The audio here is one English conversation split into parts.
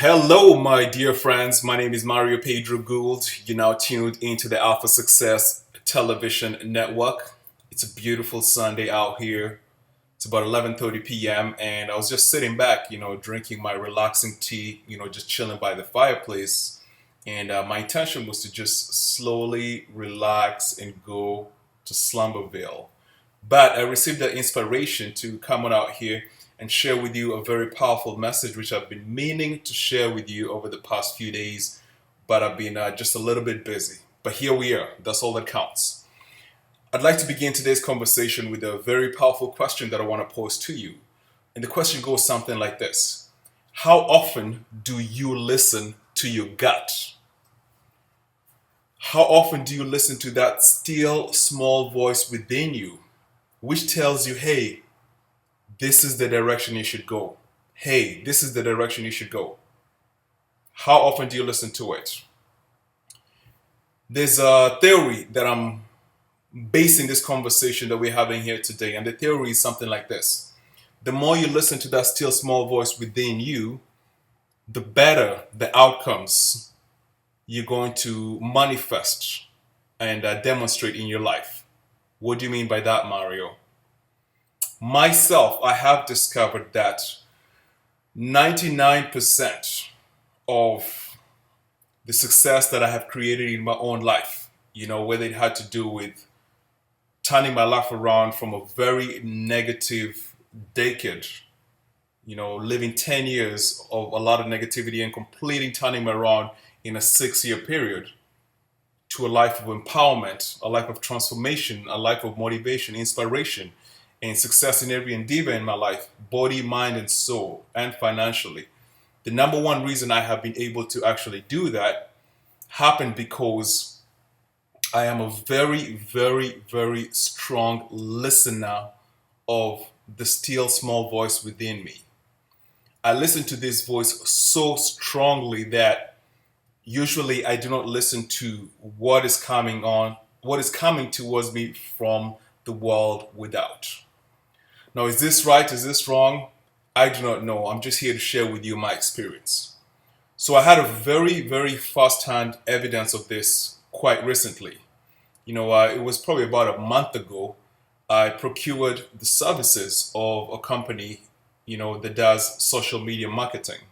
Hello, my dear friends. My name is Mario Pedro Gould. You're now tuned into the Alpha Success Television Network. It's a beautiful Sunday out here. It's about 11:30 p.m. and I was just sitting back, drinking my relaxing tea, just chilling by the fireplace. And my intention was to just slowly relax and go to Slumberville. But I received the inspiration to come on out here and share with you a very powerful message, which I've been meaning to share with you over the past few days, but I've been just a little bit busy. But here we are. That's all that counts. I'd like to begin today's conversation with a very powerful question that I want to pose to you. And the question goes something like this: how often do you listen to your gut? How often do you listen to that still small voice within you, which tells you, hey, this is the direction you should go? Hey, this is the direction you should go. How often do you listen to it? There's a theory that I'm basing this conversation that we're having here today, and the theory is something like this: the more you listen to that still small voice within you, the better the outcomes you're going to manifest and demonstrate in your life. What do you mean by that, Mario? Myself, I have discovered that 99% of the success that I have created in my own life, whether it had to do with turning my life around from a very negative decade, living 10 years of a lot of negativity and completing turning me around in a 6-year period to a life of empowerment, a life of transformation, a life of motivation, inspiration, and success in every endeavor in my life, body, mind, and soul, and financially. The number one reason I have been able to actually do that happened because I am a very, very, very strong listener of the still small voice within me. I listen to this voice so strongly that usually I do not listen to what is coming towards me from the world without. Now, is this right? Is this wrong? I do not know. I'm just here to share with you my experience. So I had a very, very first-hand evidence of this quite recently. It was probably about a month ago. I procured the services of a company, that does social media marketing.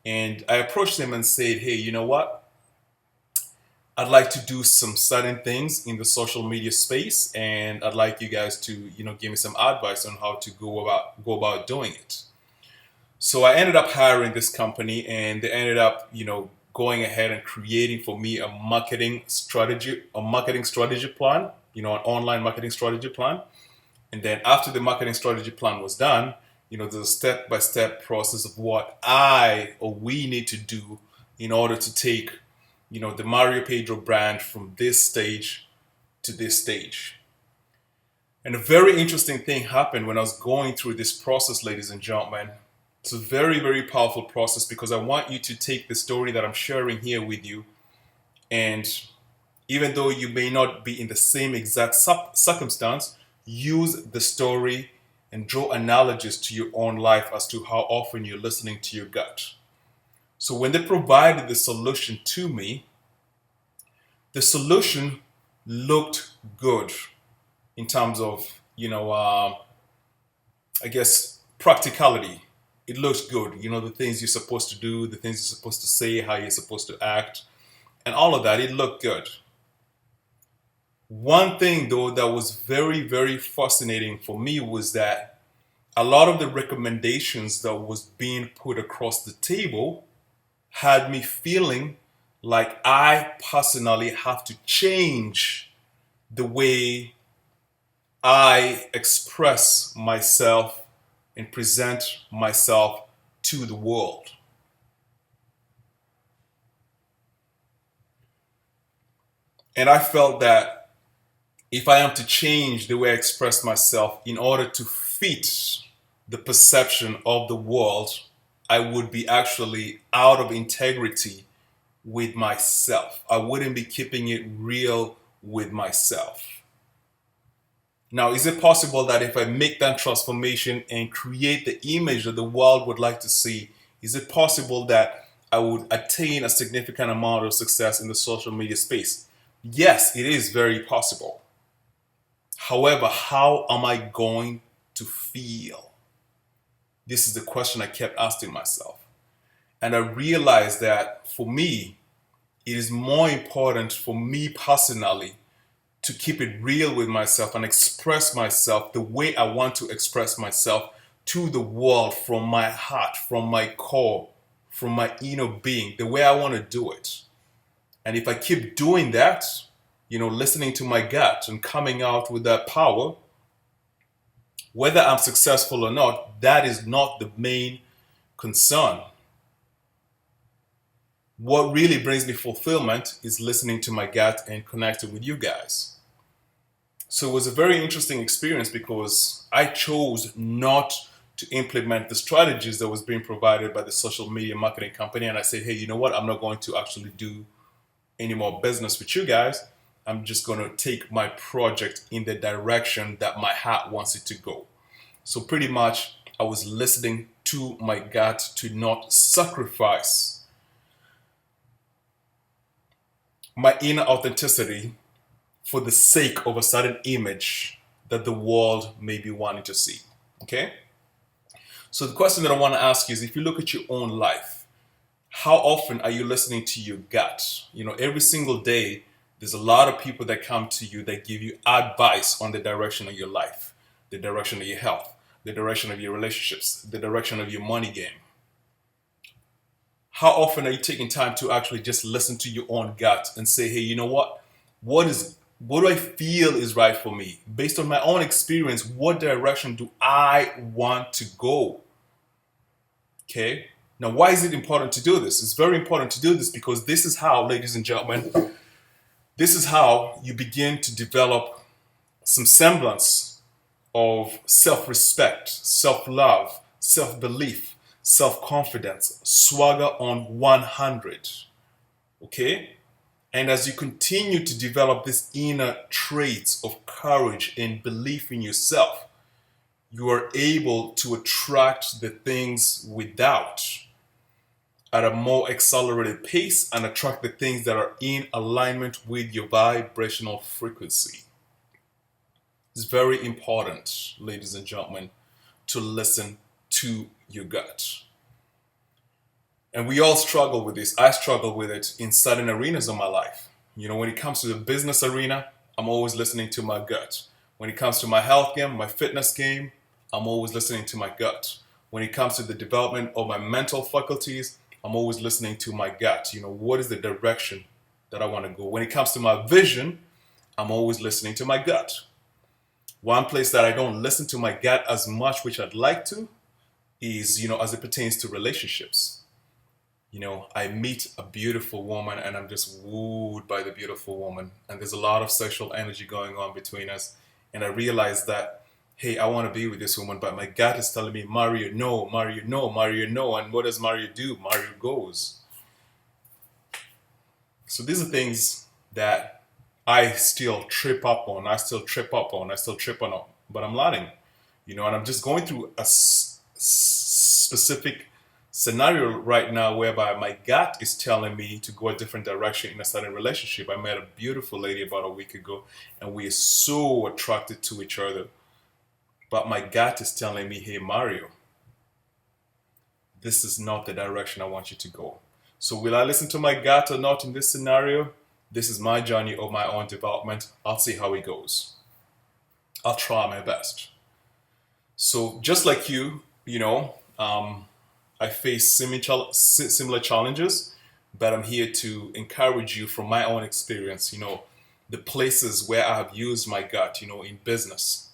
And I approached them and said, hey, you know what? I'd like to do some certain things in the social media space, and I'd like you guys to, give me some advice on how to go about doing it. So I ended up hiring this company, and they ended up, going ahead and creating for me a marketing strategy plan, an online marketing strategy plan. And then after the marketing strategy plan was done, there's a step-by-step process of what I or we need to do in order to take, the Mario Pedro brand from this stage to this stage. And a very interesting thing happened when I was going through this process, ladies and gentlemen. It's a very, very powerful process because I want you to take the story that I'm sharing here with you, and even though you may not be in the same exact circumstance, use the story and draw analogies to your own life as to how often you're listening to your gut. So when they provided the solution to me, the solution looked good in terms of, I guess, practicality. It looks good, the things you're supposed to do, the things you're supposed to say, how you're supposed to act, and all of that. It looked good. One thing, though, that was very, very fascinating for me was that a lot of the recommendations that was being put across the table had me feeling like I personally have to change the way I express myself and present myself to the world. And I felt that if I am to change the way I express myself in order to fit the perception of the world, I would be actually out of integrity with myself. I wouldn't be keeping it real with myself. Now, is it possible that if I make that transformation and create the image that the world would like to see, is it possible that I would attain a significant amount of success in the social media space. Yes, it is very possible. However, how am I going to feel? This is the question I kept asking myself. And I realized that for me, it is more important for me personally to keep it real with myself and express myself the way I want to express myself to the world from my heart, from my core, from my inner being, the way I want to do it. And if I keep doing that, listening to my gut and coming out with that power, whether I'm successful or not, that is not the main concern. What really brings me fulfillment is listening to my gut and connecting with you guys. So it was a very interesting experience because I chose not to implement the strategies that was being provided by the social media marketing company. And I said, hey, you know what? I'm not going to actually do any more business with you guys. I'm just going to take my project in the direction that my heart wants it to go. So pretty much I was listening to my gut to not sacrifice my inner authenticity for the sake of a certain image that the world may be wanting to see. Okay? So the question that I want to ask you is, if you look at your own life, how often are you listening to your gut? Every single day, there's a lot of people that come to you that give you advice on the direction of your life, the direction of your health, the direction of your relationships, the direction of your money game. How often are you taking time to actually just listen to your own gut and say, hey, you know what? What do I feel is right for me? Based on my own experience, what direction do I want to go? Okay. Now, why is it important to do this? It's very important to do this because this is how, ladies and gentlemen, this is how you begin to develop some semblance of self-respect, self-love, self-belief, self-confidence, swagger on 100. Okay? And as you continue to develop these inner traits of courage and belief in yourself, you are able to attract the things without at a more accelerated pace and attract the things that are in alignment with your vibrational frequency. It's very important, ladies and gentlemen, to listen to your gut. And we all struggle with this. I struggle with it in certain arenas of my life. When it comes to the business arena, I'm always listening to my gut. When it comes to my health game, my fitness game, I'm always listening to my gut. When it comes to the development of my mental faculties, I'm always listening to my gut. What is the direction that I want to go? When it comes to my vision, I'm always listening to my gut. One place that I don't listen to my gut as much, which I'd like to, is, as it pertains to relationships. I meet a beautiful woman and I'm just wooed by the beautiful woman. And there's a lot of sexual energy going on between us. And I realize that, hey, I want to be with this woman, but my gut is telling me, Mario, no, Mario, no, Mario, no. And what does Mario do? Mario goes. So these are things that I still trip up on. I still trip on. But I'm learning, and I'm just going through a specific scenario right now whereby my gut is telling me to go a different direction in a certain relationship. I met a beautiful lady about a week ago and we are so attracted to each other. But my gut is telling me, hey, Mario, this is not the direction I want you to go. So will I listen to my gut or not in this scenario? This is my journey of my own development. I'll see how it goes. I'll try my best. So just like you, I face similar challenges, but I'm here to encourage you from my own experience, the places where I have used my gut, in business,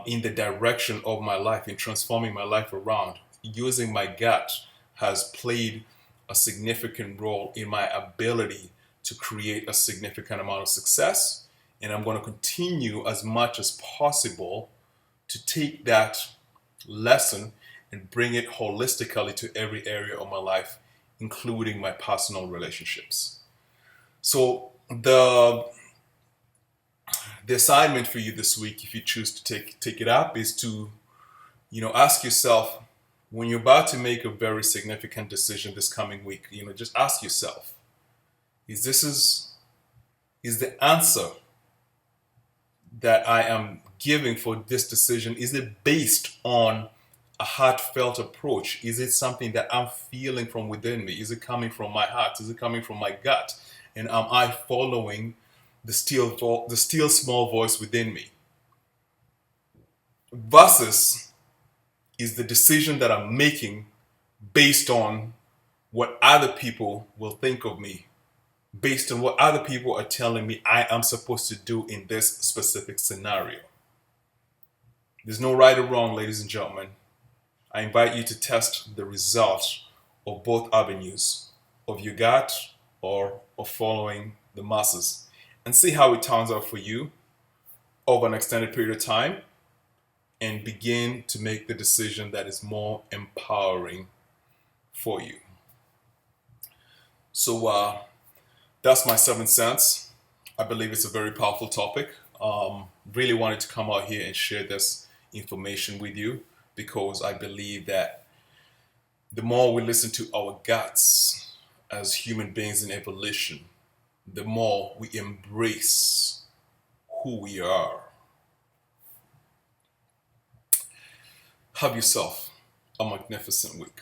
in the direction of my life, in transforming my life around. Using my gut has played a significant role in my ability to create a significant amount of success. And I'm going to continue as much as possible to take that lesson and bring it holistically to every area of my life, including my personal relationships. So the assignment for you this week, if you choose to take it up, is to, ask yourself, When you're about to make a very significant decision this coming week, just ask yourself, is this is the answer that I am giving for this decision, is it based on a heartfelt approach? Is it something that I'm feeling from within me? Is it coming from my heart? Is it coming from my gut? And am I following the still small voice within me? Versus is the decision that I'm making based on what other people will think of me, based on what other people are telling me I am supposed to do in this specific scenario. There's no right or wrong, ladies and gentlemen. I invite you to test the results of both avenues, of your gut or of following the masses, and see how it turns out for you over an extended period of time, and begin to make the decision that is more empowering for you. So that's my 7 cents. I believe it's a very powerful topic. Really wanted to come out here and share this information with you because I believe that the more we listen to our guts as human beings in evolution, the more we embrace who we are. Have yourself a magnificent week.